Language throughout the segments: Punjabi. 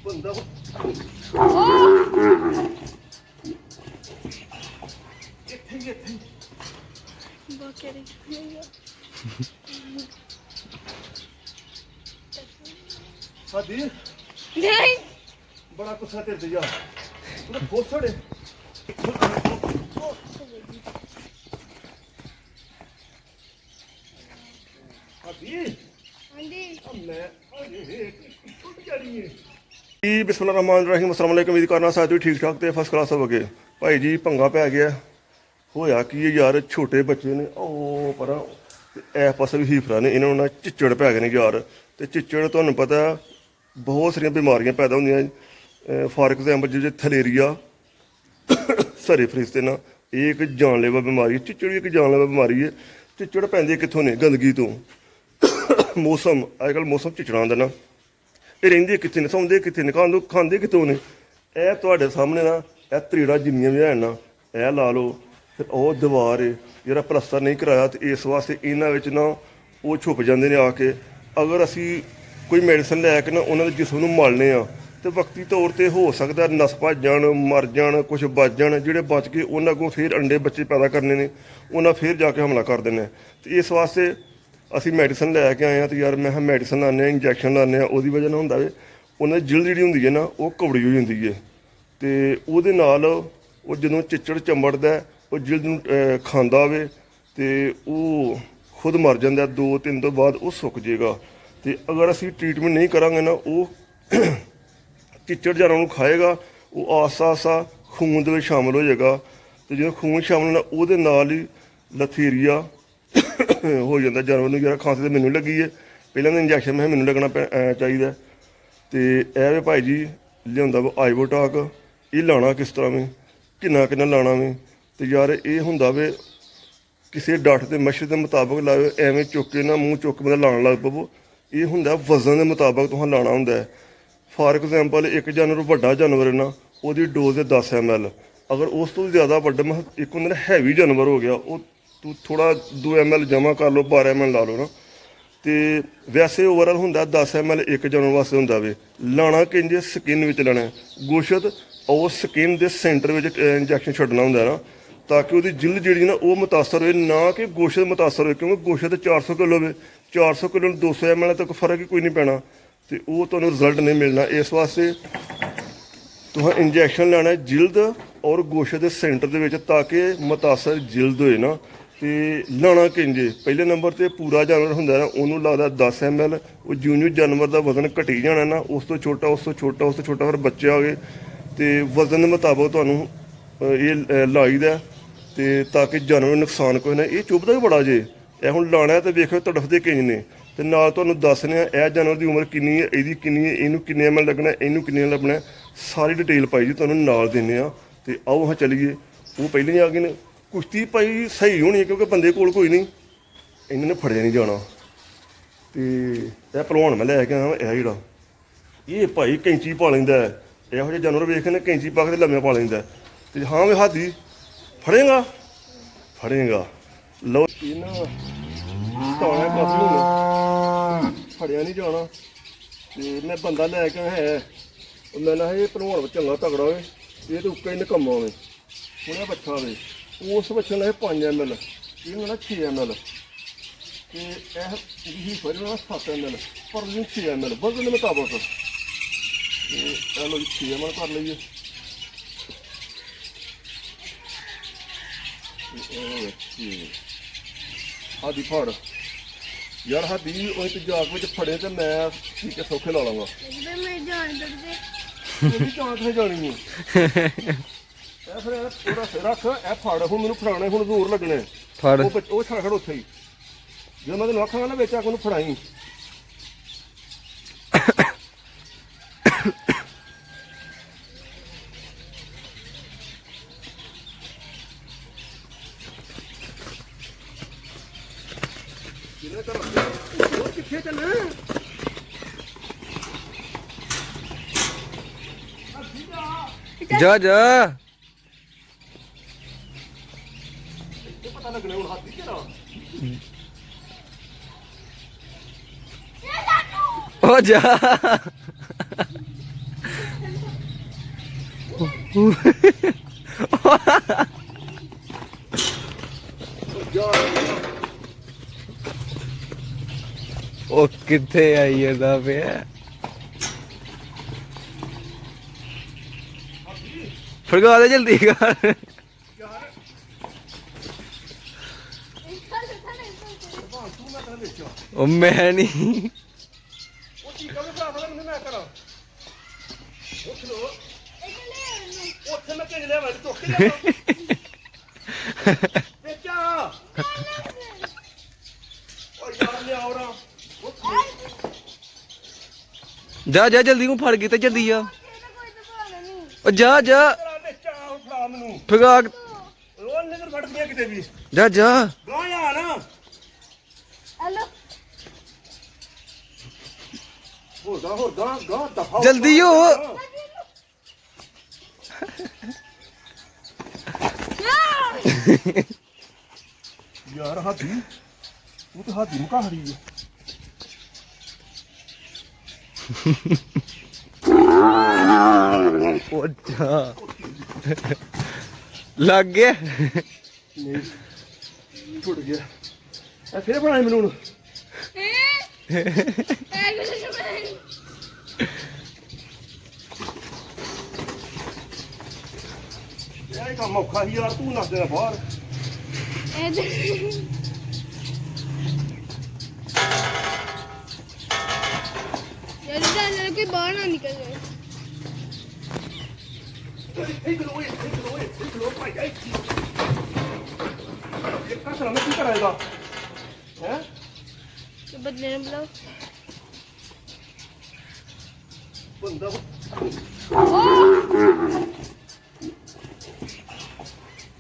ਬੰਦਾ ਇੱਥੇ ਹੀ ਇੱਥੇ ਬੋਕਰੀ ਸਾਡੀ ਨਹੀਂ ਬੜਾ ਗੁੱਸਾ ਤੇਰੇ ਤੇ ਯਾਰ ਉਹਦਾ ਫੋਸੜੇ ਸਾਡੀ ਹਾਂਜੀ ਮੈਂ ਟੁੱਟ ਜਾਣੀ ਹੈ ਜੀ। ਬਿਸਮਿਲ੍ਲਾਹ ਰਹਿਮਾਨ ਰਹੀਮ। ਅਸਲਾਮ ਵਾਲੇਕੁਮ। ਉਮੀਦ ਕਰਨਾ ਸਾਰੇ ਤੁਸੀਂ ਠੀਕ ਠਾਕ ਤੇ ਫਸਟ ਕਲਾਸ ਹੋਵੋਗੇ। ਭਾਈ ਜੀ ਭੰਗਾ ਪੈ ਗਿਆ। ਹੋਇਆ ਕੀ ਹੈ ਯਾਰ, ਛੋਟੇ ਬੱਚੇ ਨੇ ਉਹ ਪਰ ਇਸ ਪਾਸੇ ਵੀ ਹੀਫਰਾ ਨੇ, ਇਹਨਾਂ ਨੂੰ ਨਾ ਚਿੱਚੜ ਪੈ ਗਏ ਨੇ ਯਾਰ। ਤੇ ਚਿੱਚੜ ਤੁਹਾਨੂੰ ਪਤਾ ਬਹੁਤ ਸਾਰੀਆਂ ਬਿਮਾਰੀਆਂ ਪੈਦਾ ਹੁੰਦੀਆਂ। ਫਾਰ ਐਗਜ਼ਾਮਪਲ ਜਿਵੇਂ ਥਲੇਰੀਆ, ਸਰੇ ਫਰਿਸ਼ਤੇ ਨਾ, ਇਹ ਇੱਕ ਜਾਨਲੇਵਾ ਬਿਮਾਰੀ ਹੈ। ਚਿੱਚੜ ਵੀ ਇੱਕ ਜਾਨਲੇਵਾ ਬਿਮਾਰੀ ਹੈ। ਚਿੱਚੜ ਪੈਂਦੇ ਕਿੱਥੋਂ ਨੇ? ਗੰਦਗੀ ਤੋਂ। ਮੌਸਮ ਅੱਜ ਕੱਲ੍ਹ ਮੌਸਮ ਚਿੱਚੜਾਂ ਦਾ ਨਾ, ਇਹ ਰਹਿੰਦੇ ਕਿੱਥੇ ਨੇ, ਸੌਂਦੇ ਕਿੱਥੇ ਨੇ, ਖਾਂਦੇ ਕਿੱਥੋਂ ਨੇ? ਇਹ ਤੁਹਾਡੇ ਸਾਹਮਣੇ ਨਾ ਇਹ ਤਰੀੜਾ ਜਿੰਨੀਆਂ ਵੀ ਹੈ ਨਾ, ਇਹ ਲਾ ਲਓ। ਫਿਰ ਉਹ ਦੀਵਾਰ ਹੈ ਜਿਹੜਾ ਪਲਸਤਰ ਨਹੀਂ ਕਰਾਇਆ, ਤੇ ਇਸ ਵਾਸਤੇ ਇਹਨਾਂ ਵਿੱਚ ਨਾ ਉਹ ਛੁਪ ਜਾਂਦੇ ਨੇ ਆ ਕੇ। ਅਗਰ ਅਸੀਂ ਕੋਈ ਮੈਡੀਸਨ ਲੈ ਕੇ ਨਾ ਉਹਨਾਂ ਦੇ ਜਿਸਮ ਨੂੰ ਮਲਨੇ ਆ ਤੇ ਵਕਤੀ ਤੌਰ ਤੇ ਹੋ ਸਕਦਾ ਨਸ ਭੱਜ ਜਾਣ, ਮਰ ਜਾਣ, ਕੁਛ ਬਚ ਜਾਣ। ਜਿਹੜੇ ਬਚ ਕੇ ਉਹਨਾਂ ਕੋਲ ਫਿਰ ਅੰਡੇ ਬੱਚੇ ਪੈਦਾ ਕਰਨੇ ਨੇ, ਉਹਨਾਂ ਫਿਰ ਜਾ ਕੇ ਹਮਲਾ ਕਰ ਦਿੰਦੇ। ਤੇ ਇਸ ਵਾਸਤੇ ਅਸੀਂ ਮੈਡੀਸਨ ਲੈ ਕੇ ਆਏ ਹਾਂ। ਤੇ ਯਾਰ ਮੈਂ ਕਿਹਾ ਮੈਡੀਸਨ ਲਾਉਂਦੇ ਹਾਂ, ਇੰਜੈਕਸ਼ਨ ਲਾਉਂਦੇ ਹਾਂ, ਉਹਦੀ ਵਜ੍ਹਾ ਨਾਲ ਹੁੰਦਾ ਵੇ ਉਹਨਾਂ ਦੀ ਜਿਲਦ ਜਿਹੜੀ ਹੁੰਦੀ ਹੈ ਨਾ ਉਹ ਕੌੜੀ ਹੋ ਜਾਂਦੀ ਹੈ। ਤੇ ਉਹਦੇ ਨਾਲ ਉਹ ਜਦੋਂ ਚਿੱਚੜ ਚੰਬੜਦਾ, ਉਹ ਜਿਲਦ ਨੂੰ ਖਾਂਦਾ ਵੇ ਤੇ ਉਹ ਖੁਦ ਮਰ ਜਾਂਦਾ। 2-3 ਦਿਨ ਤੋਂ ਬਾਅਦ ਉਹ ਸੁੱਕ ਜਾਏਗਾ। ਤੇ ਅਗਰ ਅਸੀਂ ਟ੍ਰੀਟਮੈਂਟ ਨਹੀਂ ਕਰਾਂਗੇ ਨਾ, ਉਹ ਚਿੱਚੜ ਜਾਨਾਂ ਨੂੰ ਖਾਏਗਾ, ਉਹ ਆਸਾ ਆਸਾ ਖੂਨ ਦੇ ਵਿੱਚ ਸ਼ਾਮਲ ਹੋ ਜਾਏਗਾ। ਤੇ ਜਦੋਂ ਖੂਨ ਸ਼ਾਮਲ ਹੋਣਾ, ਉਹਦੇ ਨਾਲ ਹੀ ਲਥੀਰੀਆ ਹੋ ਜਾਂਦਾ ਜਾਨਵਰ ਨੂੰ। ਯਾਰ ਖਾਂਸੀ ਤਾਂ ਮੈਨੂੰ ਲੱਗੀ ਹੈ, ਪਹਿਲਾਂ ਤਾਂ ਇੰਜੈਕਸ਼ਨ ਮੈਂ ਮੈਨੂੰ ਲੱਗਣਾ ਚਾਹੀਦਾ। ਤੇ ਇਹ ਵੇ ਭਾਈ ਜੀ ਲਿਆਉਂਦਾ ਵਾ ਆਈਵੋਟਾਕ। ਇਹ ਲਾਉਣਾ ਕਿਸ ਤਰ੍ਹਾਂ ਵੇ, ਕਿੰਨਾ ਲਾਉਣਾ ਵੇ? ਤੇ ਯਾਰ ਇਹ ਹੁੰਦਾ ਵੇ ਕਿਸੇ ਡਾਕਟਰ ਦੇ ਮਸ਼ਵਰੇ ਦੇ ਮੁਤਾਬਕ ਲਾਓ। ਐਵੇਂ ਚੁੱਕ ਕੇ ਨਾ ਮੂੰਹ ਚੁੱਕ ਕੇ ਲਾਉਣ ਲੱਗ ਪਵੋ। ਇਹ ਹੁੰਦਾ ਵਜ਼ਨ ਦੇ ਮੁਤਾਬਕ ਤੁਹਾਨੂੰ ਲਾਉਣਾ ਹੁੰਦਾ ਹੈ। ਫਾਰ ਐਗਜ਼ਾਮਪਲ ਇੱਕ ਜਾਨਵਰ ਵੱਡਾ ਜਾਨਵਰ ਹੈ ਨਾ, ਉਹਦੀ ਡੋਜ਼ ਹੈ 10 ml। ਅਗਰ ਉਸ ਤੋਂ ਜ਼ਿਆਦਾ ਵੱਡਾ ਇੱਕ ਹੁੰਦਾ ਨਾ ਹੈਵੀ ਜਾਨਵਰ ਹੋ ਗਿਆ, ਉਹ ਤੂੰ ਥੋੜ੍ਹਾ 2 ml ਜਮ੍ਹਾਂ ਕਰ ਲਓ, 12 ml ਲਾ ਲਓ ਨਾ। ਤੇ ਵੈਸੇ ਓਵਰਆਲ ਹੁੰਦਾ 10 ml ਇੱਕ ਜਾਨਵਰ ਵਾਸਤੇ ਹੁੰਦਾ ਵੇ। ਲਾਉਣਾ ਕਿੰਝ ਸਕਿਨ ਵਿੱਚ ਲਾਉਣਾ, ਗੋਸ਼ਤ ਔਰ ਸਕਿਨ ਦੇ ਸੈਂਟਰ ਵਿੱਚ ਇੰਜੈਕਸ਼ਨ ਛੱਡਣਾ ਹੁੰਦਾ ਨਾ, ਤਾਂ ਕਿ ਉਹਦੀ ਜਿਲਦ ਜਿਹੜੀ ਨਾ ਉਹ ਮੁਤਾਸਰ ਹੋਵੇ, ਨਾ ਕਿ ਗੋਸ਼ਤ ਮੁਤਾਸਰ ਹੋਵੇ। ਕਿਉਂਕਿ ਗੋਸ਼ਤ 400 ਕਿਲੋ ਹੋਵੇ, 400 ਕਿਲੋ ਨੂੰ 200 ml ਤੱਕ ਫਰਕ ਹੀ ਕੋਈ ਨਹੀਂ ਪੈਣਾ, ਤੇ ਉਹ ਤੁਹਾਨੂੰ ਰਿਜ਼ਲਟ ਨਹੀਂ ਮਿਲਣਾ। ਇਸ ਵਾਸਤੇ ਤੁਸੀਂ ਇੰਜੈਕਸ਼ਨ ਲੈਣਾ ਜਿਲਦ ਔਰ ਗੋਸ਼ਤ ਦੇ ਸੈਂਟਰ ਦੇ ਵਿੱਚ, ਤਾਂ ਕਿ ਮੁਤਾਸਰ ਜਿਲਦ ਹੋਏ ਨਾ। ਤੇ ਲਾਉਣਾ ਕਿੰਝੇ, ਪਹਿਲੇ ਨੰਬਰ ਤੇ ਪੂਰਾ ਜਾਨਵਰ ਹੁੰਦਾ ਨਾ, ਉਹਨੂੰ ਲੱਗਦਾ 10 ml। ਉਹ ਜਿਉਂ ਜਾਨਵਰ ਦਾ ਵਜ਼ਨ ਘਟੀ ਜਾਣਾ ਨਾ, ਉਸ ਤੋਂ ਛੋਟਾ, ਉਸ ਤੋਂ ਛੋਟਾ, ਉਸ ਤੋਂ ਛੋਟਾ, ਫਿਰ ਬੱਚੇ ਆ ਗਏ। ਤੇ ਵਜ਼ਨ ਦੇ ਮੁਤਾਬਕ ਤੁਹਾਨੂੰ ਇਹ ਲਾਈਦਾ, ਤੇ ਤਾਂ ਕਿ ਜਾਨਵਰ ਨੂੰ ਨੁਕਸਾਨ ਕੋਈ ਨਾ। ਇਹ ਚੁੱਭਦਾ ਵੀ ਬੜਾ ਜੇ। ਇਹ ਹੁਣ ਲਾਉਣਾ ਤੇ ਵੇਖੋ ਤੜਫਦੇ ਕਿੰਝ ਨੇ। ਤੇ ਨਾਲ ਤੁਹਾਨੂੰ ਦੱਸਦੇ ਆ ਇਹ ਜਾਨਵਰ ਦੀ ਉਮਰ ਕਿੰਨੀ ਹੈ, ਇਹਦੀ ਕਿੰਨੀ ਹੈ, ਇਹਨੂੰ ਕਿੰਨੇ ml ਲੱਗਣਾ, ਇਹਨੂੰ ਕਿੰਨੇ ਲੱਗਣਾ, ਸਾਰੀ ਡਿਟੇਲ ਪਾਈ ਜੀ ਤੁਹਾਨੂੰ ਨਾਲ ਦਿੰਦੇ ਆ। ਤੇ ਆਓ ਹਾਂ ਚੱਲੀਏ। ਉਹ ਪਹਿਲਾਂ ਹੀ ਆ ਗਏ ਨੇ। ਕੁਸ਼ਤੀ ਭਾਈ ਸਹੀ ਹੋਣੀ ਹੈ, ਕਿਉਂਕਿ ਬੰਦੇ ਕੋਲ ਕੋਈ ਨਹੀਂ, ਇਹਨਾਂ ਨੇ ਫੜਿਆ ਨਹੀਂ ਜਾਣਾ। ਤੇ ਇਹ ਭਲਵਾਨ ਮੈਂ ਲੈ ਕੇ ਆਇਆ ਇਹ ਜਿਹੜਾ, ਇਹ ਭਾਈ ਕੈਂਚੀ ਪਾ ਲੈਂਦਾ। ਇਹੋ ਜਿਹੇ ਜਾਨਵਰ ਵੇਖ ਕੇ ਨਾ ਕੈਂਚੀ ਪਾ ਕੇ ਲੰਮੇ ਪਾ ਲੈਂਦਾ। ਤੇ ਹਾਂ ਵੀ ਹਾਦੀ ਫੜੇਗਾ ਲਓ ਇਹਨਾਂ ਧੌਣਾ ਕਾਫੀ ਹੋਣਾ, ਫੜਿਆ ਨਹੀਂ ਜਾਣਾ। ਤੇ ਮੈਂ ਬੰਦਾ ਲੈ ਕੇ ਹੈ, ਮੈਂ ਨਾ ਇਹ ਭਲਵਾਨ ਚੰਗਾ ਤਗੜਾ ਹੋਵੇ, ਇਹ ਤਾਂ ਉੱਕਾ ਹੀ ਨਿਕੰਮਾ ਹੋਵੇ। ਹੁਣ ਇਹ ਬੱਚਾ ਹੋਵੇ, ਉਸ ਬੱਚੇ ਨਾਲ 5 ml, ਇਹਨੂੰ ਨਾ 6 ml, ਤੇ ਇਹ ਫਰੀ ਨਾਲ 7 ml, ਪਰ ਇਹਨੂੰ 6 ml ਵਜ਼ਨ ਦੇ ਮੁਤਾਬਕ। ਤੇ ਇਹ ਲਓ 6 ml ਕਰ ਲਈਏ। ਹਾਦੀ ਫੜ ਯਾਰ, ਹਾਦੀ ਉਹ ਤੇਜ਼ਾਬ ਵਿੱਚ ਫੜੇ ਤੇ ਮੈਂ ਠੀਕ ਹੈ ਸੌਖੇ ਲਾ ਲਾਂਗਾ। ਮੈਂ ਜਾਣ ਦਰਦੇ ਉਹਦੀ ਚਾਂਟ ਨਹੀਂ ਜਾਣੀ ਹੈ। ਇਹ ਫਿਰ ਉਹਦਾ ਸਿਰ ਰੱਖ, ਇਹ ਫੜ। ਹੁਣ ਮੈਨੂੰ ਫੜਾਉਣਾ, ਹੁਣ ਜ਼ੋਰ ਲੱਗਣਾ। ਫੜ ਉਹ ਛੱਡ ਖੜ ਉੱਥੇ ਹੀ। ਜਦੋਂ ਮੈਂ ਤੈਨੂੰ ਆਖਾਂਗਾ ਨਾ ਵਿੱਚ ਆ ਕੇ ਉਹਨੂੰ ਫੜਾਈ। ਕਿੱਥੇ ਚੱਲੇ? ਜਾ ਪਤਾ ਲੱਗਣਾ ਹੁਣ ਹਾਥੀ ਕਿਹੜਾ। ਉਹ ਜਾ ਉਹ ਕਿੱਥੇ ਆਈ ਇਹਦਾ ਪਿਆ ਫੜਗਾ ਦੇ ਜਲਦੀ ਕਰ ਉਹ ਮੈਂ ਨਹੀਂ ਉਹ ਕੀ ਕਰੇ ਭਰਾ ਫੜਾ ਮੈਨੂੰ ਮੈਂ ਕਰਾਂ ਉੱਠ ਲੋ ਉੱਥੇ ਮੈਂ ਕਿਹਨੇ ਲਿਆ ਮੈਂ ਚੁੱਕ ਕੇ ਲਿਆ ਬੱਚਾ ਓ ਯਾਰ ਲਿਆ ਔਰਾ ਜਾ ਜਾ ਜਲਦੀ ਨੂੰ ਫੜ ਕੇ ਤੇ ਜਲਦੀ ਆ ਉਹ ਜਾ ਜਾ ਤੇਰਾ ਬੱਚਾ ਫੜਾ ਮੈਨੂੰ ਫਗਾ ਉਹ ਨਿਕਲ ਫੜ ਗਿਆ ਕਿਤੇ ਵੀ ਜਾ ਜਾ ਗਾਂ ਆ ਨਾ हेलो ਹੋਰ ਗਾਂ ਦਫਾ ਜਲਦੀ ਹੋ ਯਾਰ ਹਾਦੀ ਉਹ ਤਾਂ ਹਾਦੀ ਮੁਕਾ ਹਰੀ ਹੈ ਉਹ ਜਾ ਲੱਗ ਗਿਆ ਨਹੀਂ ਟੁੱਟ ਗਿਆ ਇਹ ਫੇਰ ਬਣਾਈ ਮੈਨੂੰ ਹੁਣ ਇਹ ਕੰਮ ਔਖਾ ਸੀ ਯਾਰ ਤੂੰ ਨੱਸ ਦੇਣਾ ਬਾਹਰ कोई बाहर ना निकल जाए ਕੀ ਕਰਾਏਗਾ ਹੈ तो बदले ने बुलाओ ਬੰਦਾ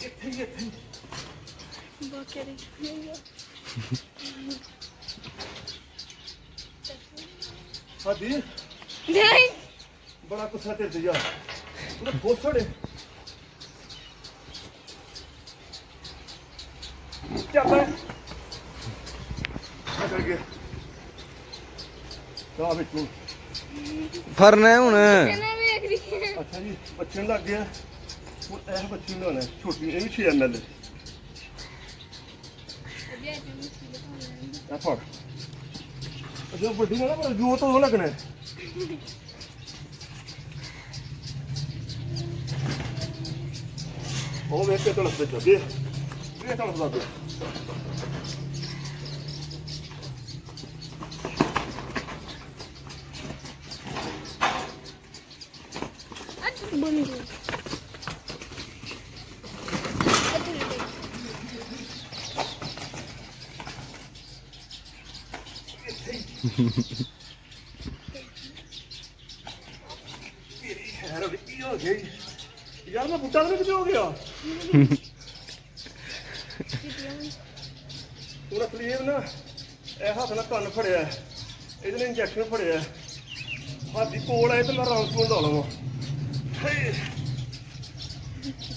ਇੱਥੇ बकरी ਹਾਦੀ नहीं ਬੜਾ ਗੁੱਸਾ ਤੇਰੇ ਤੇ ਯਾਰ ਉਹਦਾ ਬਹੁਤ ਛੋੜੇ ਚੱਲ ਆ ਕਰ ਗਿਆ ਤਾਂ ਵਿੱਚੋਂ ਫਰਨਾ ਹੈ ਹੁਣ कहना देख रही है ਅੱਛਾ ਜੀ ਬੱਚੇ ਨੂੰ ਲੱਗ ਗਿਆ ਹੁਣ ਇਹ ਬੱਚੀ ਨੂੰ ਲਾਉਣਾ ਛੋਟੀ ਇਹ ਵੀ 6 ml अभी आज हम इसको ਆ ਫੜ ਅਜੇ ਵੱਡੀ ਨਾ ਪਰ ਜੋ ਤੋਂ ਲੱਗਣਾ ਉਹ ਵੇਖ ਕੇ ਤਲਸ ਤੇ ਚੱਗੇ ਇਹ ਤਲਸ ਦਾ आज बन गया ਯਾਰ ਮੈਂ ਬੁੱਟਾ ਨਹੀਂ ਕਿਤੇ ਹੋ ਗਿਆ ਪੂਰਾ ਕਲੀਅਰ ਨਾ ਇਹ ਹੱਥ ਨਾਲ ਕੰਨ ਫੜਿਆ ਇਹਦੇ ਨਾਲ ਇੰਜੈਕਸ਼ਨ ਫੜਿਆ ਹਾਦੀ ਕੋਲ ਆਏ ਤੇ ਮੈਂ ਰਾਉਂਡ ਤੋਂ ਲਾ ਲਵਾਂ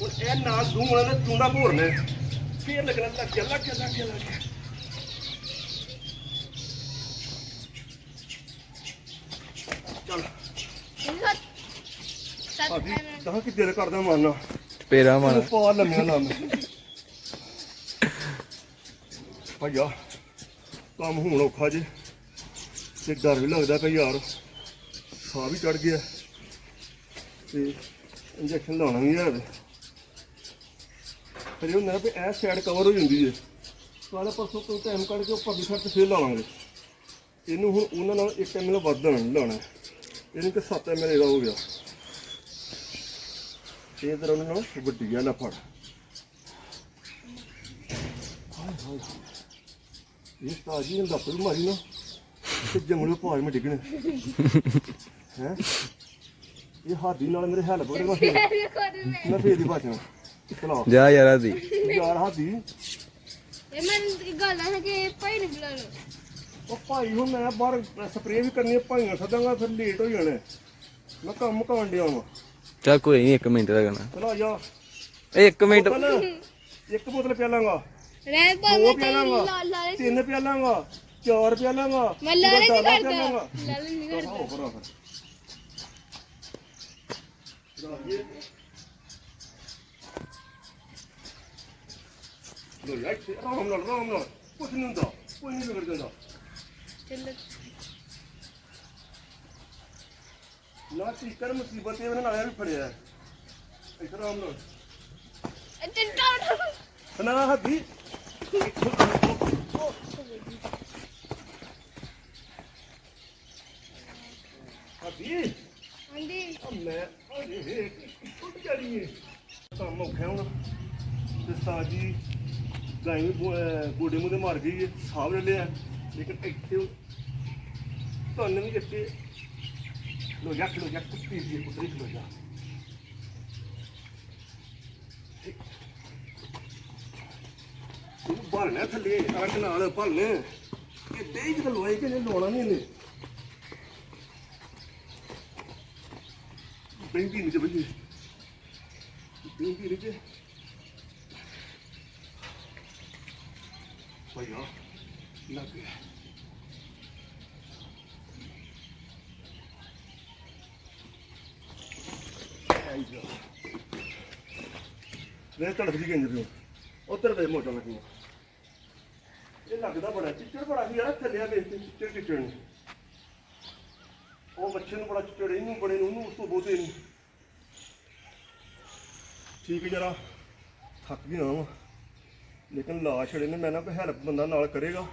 ਹੁਣ ਇਹ ਨਾਲ ਦੂੰਗਣਾ ਨੇ ਚੁੰਡਾ ਭੋਰਨੇ ਫੇਰ ਲੱਗਣਾ ਲੱਗ ਗਿਆ ਚੱਲ ਹਾਦੀ ਤਾਂ ਕਿ ਦਿਲ ਕਰਦਾ ਮਾਰਨਾ ਪੇਰਾ ਮਾਰ ਪਾ ਲੰਮਿਆ ਨਾ ਮੈਂ ਭਈਆ ਕੰਮ ਹੁਣ ਔਖਾ ਜੀ ਤੇ ਡਰ ਵੀ ਲੱਗਦਾ ਪਿਆ ਯਾਰ ਸਾਹ ਵੀ ਚੜ ਗਿਆ ਤੇ ਇੰਜੈਕਸ਼ਨ ਲਾਉਣਾ ਵੀ ਹੈ ਫਿਰ ਇਹ ਹੁੰਦਾ ਨਾ ਵੀ ਇਹ ਸਾਈਡ ਕਵਰ ਹੋ ਜਾਂਦੀ ਹੈ ਕੱਲ੍ਹ ਪਰਸੋਂ ਕੋਈ ਟਾਈਮ ਕੱਢ ਕੇ ਉੱਪਰ ਦੀ ਸਾਈਡ ਤੇ ਫੇਰ ਲਾਵਾਂਗੇ ਇਹਨੂੰ ਹੁਣ ਉਹਨਾਂ ਨਾਲ 1 ml ਵੱਧ ਲਾਉਣਾ ਇਹਨੂੰ ਕਿ 7 ml ਇਹਦਾ ਹੋ ਗਿਆ ਇਹ ਤਰ੍ਹਾਂ ਉਹਨਾਂ ਨਾਲ ਵੱਡੀ ਆ ਨਾ ਫੜ ਇਹ ਤਾਜੀ ਹੁੰਦਾ ਪਰ ਮਾਰੀ ਨਾ ਤੇ ਜੰਗਲ ਪਾਰ ਮੈਂ ਡਿੱਗਣੇ ਹੈ ਇਹ ਹਾਦੀ ਨਾਲ ਮੇਰੇ ਹੈਲਪ ਕਰੇਗਾ ਮੈਂ ਫੇਰ ਦੀ ਬਾਚਣਾ ਚਲਾ ਜਾ ਯਾਰਾ ਦੀ ਯਾਰ ਹਾਦੀ ये मैं गल है कि भाई ने बुला लो ਉਹ ਭਾਈ ਹੁਣ ਮੈਂ ਬਾਹਰ ਸਪਰੇਅ ਵੀ ਕਰਨੀ ਹੈ ਭਾਈਆਂ ਸਦਾਂਗਾ ਫਿਰ ਲੇਟ ਹੋ ਜਾਣਾ ਮੈਂ ਕੰਮ ਕਾਣ ਡਿਆ ਵਾਂ ਚੱਲ ਕੋਈ ਨਹੀਂ 1 ਮਿੰਟ ਲੱਗਣਾ ਚਲਾ ਜਾ 1 ਮਿੰਟ ਇੱਕ ਬੋਤਲ ਪਿਆ ਲਾਂਗਾ रह पा 2 मैं ਪਿਆ ਲਾਂਗਾ लाले 3 ਪਿਆ ਲਾਂਗਾ 4 ਪਿਆ ਲਾਂਗਾ मैं लाले नहीं पिया करता लांगा। लाले नहीं करता ਆਹੋ ਬਰਾਬਰ ਰਾਜੇ ਲੋ ਯਾਰ ਆਰਾਮ ਨਾਲ ਕੁਛ ਨਹੀਂ ਹੁੰਦਾ ਕੋਈ ਨਹੀਂ ਵਿਗੜ ਜਾਂਦਾ ਚੱਲ ਨਾ ਟੀਕਰ ਮੁਸੀਬਤ ਇਹ ਨਾਲਿਆਂ ਵੀ ਫੜਿਆ ਇੱਥੇ ਆਰਾਮ ਨਾਲ ਚੱਲ ਨਾ ਹੱਦੀ ਹੱਦੀ ਆਂਦੀ ਮੈਂ ਅਰੇ ਕੁੱਟ ਚੜੀਏ ਕੰਮ ਔਖਾ ਹੁਣ ਤੇ ਸਾਜੀ ਗਾਈ ਵੀ ਗੋਡੇ ਮੂੰਹ ਤੇ ਮਰ ਗਈ ਹੈ ਸਾਹਬ ਲੈ ਲਿਆ ਲੇਕਿਨ ਇੱਥੇ ਤੁਹਾਨੂੰ ਵੀ ਕਿਤੇ ਲੋ ਜਾ ਕੁੱਤੀ ਦੀ ਕੁੱਤਰੀ ਲੋ ਜਾ ਤੂੰ ਭਲਣਾ ਥੱਲੇ ਅਰਕ ਨਾਲ ਭਲਣੇ ਇਹ ਦੇਈ ਕਿ ਲੋਏ ਕਿ ਨਹੀਂ ਲੋਣਾ ਨਹੀਂ ਇਹਨੇ ਬੈਂਕੀ ਨਹੀਂ ਬੈਂਕੀ ਨਹੀਂ ਭਈਆ ਲੱਗ ਗਿਆ ਵੇ ਤੜਫ ਜੀ ਗੰਜ ਪਿਓ ਉੱਧਰ ਵੇ ਮੋਟਰ ਲੱਗੀ ਇਹ ਲੱਗਦਾ ਬੜਾ ਚਿੱਚੜ ਬੜਾ ਸੀ ਯਾਰ ਥੱਲੇ ਆ ਵੇਖ ਤੇ ਚਿੱਚੜ ਨਹੀਂ ਉਹ ਬੱਚੇ ਨੂੰ ਬੜਾ ਚਿੱਚੜ ਇਹਨੂੰ ਬੜੇ ਨੂੰ ਉਹਨੂੰ ਉਸ ਤੋਂ ਬਹੁਤੇ ਨਹੀਂ ਠੀਕ ਹੈ ਜਰਾ ਥੱਕ ਗਿਆ ਵਾਂ ਲੇਕਿਨ ਲਾ ਛੜੇ ਨੇ ਮੈਂ ਨਾ ਕੋਈ ਹੈਲਪ ਬੰਦਾ ਨਾਲ ਕਰੇਗਾ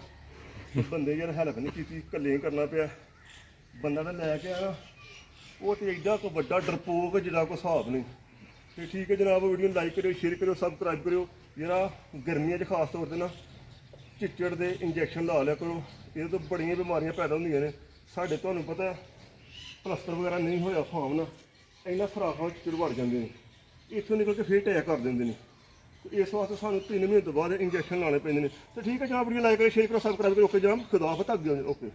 ਬੰਦੇ ਯਾਰ ਹੈਲਪ ਨਹੀਂ ਕੀਤੀ ਇਕੱਲੇ ਹੀ ਕਰਨਾ ਪਿਆ ਬੰਦਾ ਤਾਂ ਲੈ ਕੇ ਆਇਆ ਉਹ ਤੇ ਐਡਾ ਕੋ ਵੱਡਾ ਡਰਪੋਕ ਜਿਹਦਾ ਕੋਈ ਹਿਸਾਬ ਨਹੀਂ ਤੇ ਠੀਕ ਹੈ ਜਨਾਬ ਵੀਡੀਓ ਲਾਈਕ ਕਰਿਓ ਸ਼ੇਅਰ ਕਰਿਓ ਸਬਸਕ੍ਰਾਈਬ ਕਰਿਓ ਜਿਹੜਾ ਗਰਮੀਆਂ 'ਚ ਖਾਸ ਤੌਰ 'ਤੇ ਨਾ ਚਿੱਚੜ ਦੇ ਇੰਜੈਕਸ਼ਨ ਲਾ ਲਿਆ ਕਰੋ ਇਹਦੇ ਤੋਂ ਬੜੀਆਂ ਬਿਮਾਰੀਆਂ ਪੈਦਾ ਹੁੰਦੀਆਂ ਨੇ ਸਾਡੇ ਤੁਹਾਨੂੰ ਪਤਾ ਪਲਸਤਰ ਵਗੈਰਾ ਨਹੀਂ ਹੋਇਆ ਫਾਰਮ ਨਾਲ ਇੰਨਾ ਫਰਾਕਾਂ ਚਿੱਚੜ ਵੜ ਜਾਂਦੇ ਨੇ ਇੱਥੋਂ ਨਿਕਲ ਕੇ ਫੇਰ ਅਟੈਕ ਕਰ ਦਿੰਦੇ ਨੇ ਇਸ ਵਾਸਤੇ ਸਾਨੂੰ 3 ਮਹੀਨੇ ਤੋਂ ਬਾਅਦ ਇੰਜੈਕਸ਼ਨ ਲਾਉਣੇ ਪੈਂਦੇ ਨੇ ਤੇ ਠੀਕ ਹੈ ਜਨਾਬ ਵੀਡੀਓ ਲਾਈਕ ਕਰਿਓ ਸ਼ੇਅਰ ਕਰੋ ਸਬਸਕ੍ਰਾਈਬ ਕਰੋ ਓਕੇ ਜਨਾਬ ਖੁਦਾ ਹਾਫਿਜ਼ ਓਕੇ